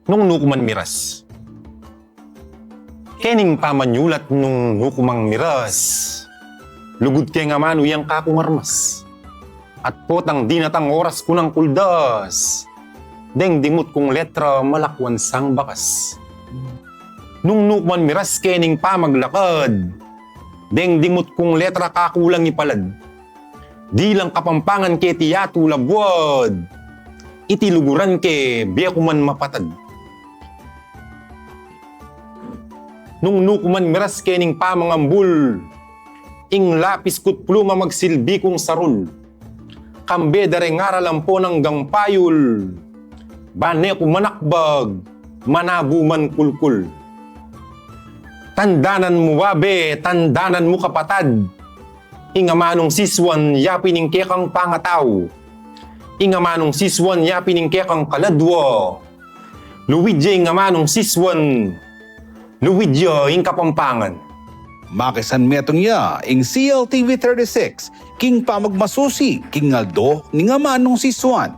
nung nukuman miras. Kening pamanyulat nung nukumang miras. Lugod kay nga mano yang kakong armas. At potang dinatang oras ko ng kuldas. Deng dimot kong letra malakwan sang bakas. Nung nukuman miras kening pamaglakad. Deng dimot kong letra kakulang ipalad. Di lang Kapampangan ke tiyatu labwad. Itiluguran ke biya kuman mapatad. Nung nukuman miras kening pamangambul. Ing lapis kut pluma magsilbi kong sarul. Kambe dare ngaralam po ng gangpayul. Bane ko manakbag, manabuman kulkul. Tandanan mo wabe, tandanan mo kapatad. Ing Amanung Sisuan yapining kekang pangataw. Ing Amanung Sisuan yapining kekang kaladwa. Luwidya ing Amanung Sisuan. Luwidya ing Kapampangan. Makisan metong ya, ing CLTV 36, king pamagmasusi, king Aldo, ning Amanung Sisuan.